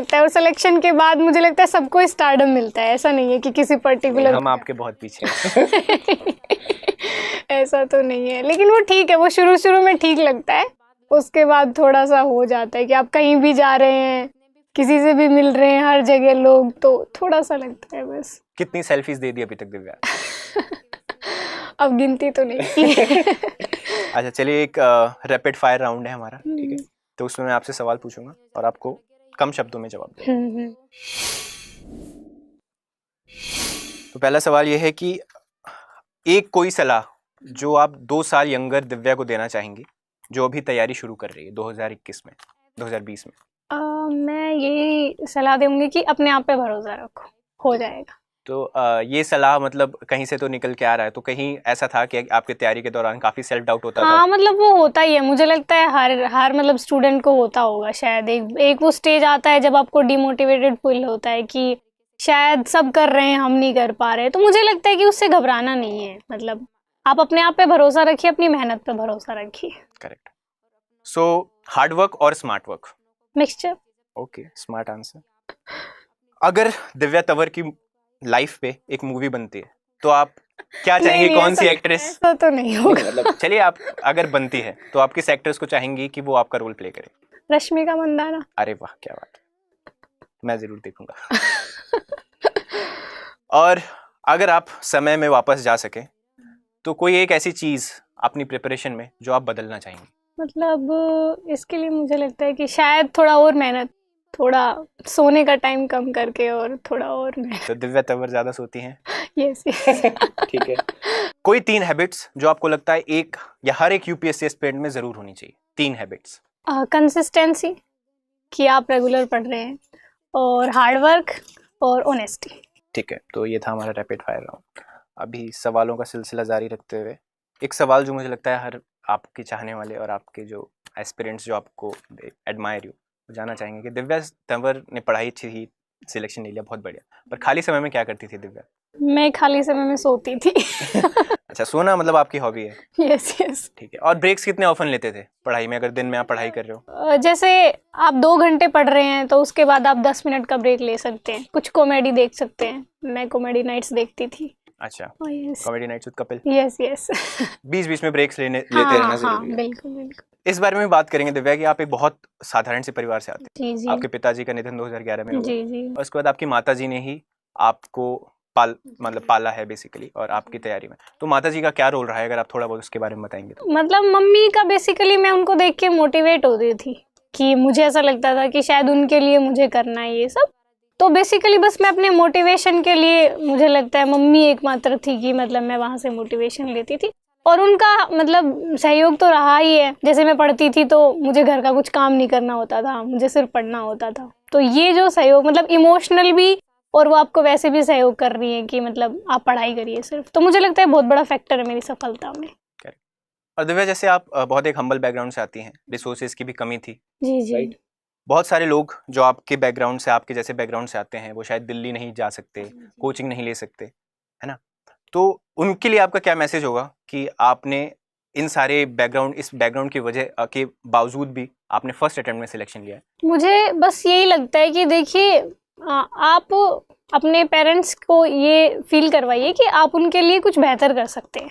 लगता है। और सिलेक्शन के बाद मुझे लगता है सबको स्टारडम मिलता है, ऐसा नहीं है कि किसी पर्टिकुलर। हम आपके बहुत पीछे हैं। ऐसा तो नहीं है, लेकिन वो ठीक है, वो शुरू शुरू में ठीक लगता है, उसके बाद थोड़ा सा हो जाता है कि आप कहीं भी जा रहे हैं, किसी से भी मिल रहे हैं, हर जगह लोग, तो थोड़ा सा लगता है बस। कितनी सेल्फीज दे दी अभी तक दिव्या? अब गिनती तो नहीं की। अच्छा चलिए, एक रैपिड फायर राउंड है हमारा, ठीक है? तो उसमें मैं आपसे सवाल पूछूंगा और आपको कम शब्दों में जवाब देना। तो पहला सवाल ये है कि एक कोई सलाह जो आप 2 साल यंगर दिव्या को देना चाहेंगी, जो अभी तैयारी शुरू कर रही है 2021 में, 2020 में। मैं यही सलाह दूंगी कि अपने आप पे भरोसा रखो, हो जाएगा। तो ये सलाह मतलब कहीं से तो निकल के आ रहा है, तो कहीं ऐसा था कि आपके तैयारी के दौरान काफी सेल्फ डाउट होता था? हाँ, मतलब वो होता ही है, मुझे लगता है हर मतलब स्टूडेंट को होता होगा शायद। एक वो स्टेज आता है जब आपको डिमोटिवेटेड फील होता है कि शायद सब कर रहे हैं, हम नहीं कर पा रहे। तो मुझे लगता है कि उससे घबराना नहीं है, मतलब आप अपने आप पे भरोसा रखिए, अपनी मेहनत पे भरोसा रखिए। करेक्ट। सो हार्ड वर्क और smart work? Mixture. Okay, smart answer. अगर दिव्या तंवर की लाइफ पे एक मूवी बनती है तो आप क्या चाहेंगे? कौन सी एक्ट्रेस? ऐसा तो नहीं होगा। मतलब चलिए, आप अगर बनती है तो आप किस एक्ट्रेस को चाहेंगी कि वो आपका रोल प्ले करे? रश्मिका मंदाना। अरे वाह, क्या बात है, मैं जरूर देखूंगा। और अगर आप समय में वापस जा सके तो कोई एक ऐसी चीज अपनी प्रिपरेशन में जो आप बदलना चाहेंगी? मतलब इसके लिए मुझे लगता है कि शायद थोड़ा और मेहनत, थोड़ा सोने का टाइम कम करके और थोड़ा और मेहनत। तो दिव्या तंवर ज्यादा सोती हैं? यस। ठीक है। कोई 3 हैबिट्स जो आपको लगता है एक या हर एक यूपीएससी एस्पिरेंट में जरूर होनी चाहिए? 3 हैबिट्स। कंसिस्टेंसी, कि आप रेगुलर पढ़ रहे हैं, और हार्ड वर्क, और ऑनेस्टी। ठीक है, तो ये था हमारा रैपिड फायर राउंड। अभी सवालों का सिलसिला जारी रखते हुए एक सवाल जो मुझे लगता है हर आपके चाहने वाले और आपके जो एस्पिरेंट्स जो आपको एडमायर यू जानना चाहेंगे कि दिव्या तंवर ने पढ़ाई अच्छी ही, सिलेक्शन ले लिया, बहुत बढ़िया, पर खाली समय में क्या करती थी दिव्या? मैं खाली समय में सोती थी। अच्छा, सोना मतलब आपकी हॉबी है? Yes yes. ठीक है। और ब्रेक्स कितने ऑफन लेते थे पढ़ाई में, अगर दिन में आप पढ़ाई कर रहे हो? जैसे आप 2 घंटे पढ़ रहे हैं तो उसके बाद आप 10 मिनट का ब्रेक ले सकते हैं, कुछ कॉमेडी देख सकते हैं। मैं कॉमेडी नाइट्स देखती थी। अच्छा, yes comedy nights with Kapil. Yes yes. बीच में ब्रेक्स लेते रहना जरूरी है। बिल्कुल बिल्कुल। इस बारे में बात करेंगे दिव्या कि आप एक बहुत साधारण से परिवार से आते हैं। जी जी। आपके पिताजी का निधन 2011 में हुआ। जी जी। और उसके बाद आपकी माताजी ने ही आपको पाला है बेसिकली, और आपकी तैयारी में। तो माताजी का क्या रोल रहा है, अगर आप थोड़ा बहुत उसके बारे में बताएंगे तो? मतलब मम्मी का बेसिकली मैं उनको देख के मोटिवेट होती थी कि मुझे ऐसा लगता था कि शायद उनके लिए मुझे करना है ये सब। तो बेसिकली बस मैं अपने मोटिवेशन के लिए, मुझे लगता है मम्मी एकमात्र थी कि मतलब मैं वहाँ से मोटिवेशन लेती थी। और उनका मतलब सहयोग तो रहा ही है। जैसे मैं पढ़ती थी तो मुझे घर का कुछ काम नहीं करना होता था, मुझे सिर्फ पढ़ना होता था। तो ये जो सहयोग, मतलब इमोशनल भी, और वो आपको वैसे भी सहयोग कर रही है कि मतलब आप पढ़ाई करिए सिर्फ, तो मुझे लगता है बहुत बड़ा फैक्टर है मेरी सफलता में। और दिव्या, जैसे आप बहुत एक हम्बल बैकग्राउंड से आती हैं, रिसोर्सेज की भी कमी थी। जी जी। बहुत सारे लोग जो आपके बैकग्राउंड से, आपके जैसे बैकग्राउंड से आते हैं, वो शायद दिल्ली नहीं जा सकते, कोचिंग नहीं ले सकते, है ना? तो उनके लिए आपका क्या मैसेज होगा कि आपने इन सारे इस बैकग्राउंड की वजह के बावजूद भी आपने फर्स्ट अटेम्प्ट में सिलेक्शन लिया है? मुझे बस यही लगता है कि देखिए, आप अपने पेरेंट्स को ये फील करवाइए कि आप उनके लिए कुछ बेहतर कर सकते हैं।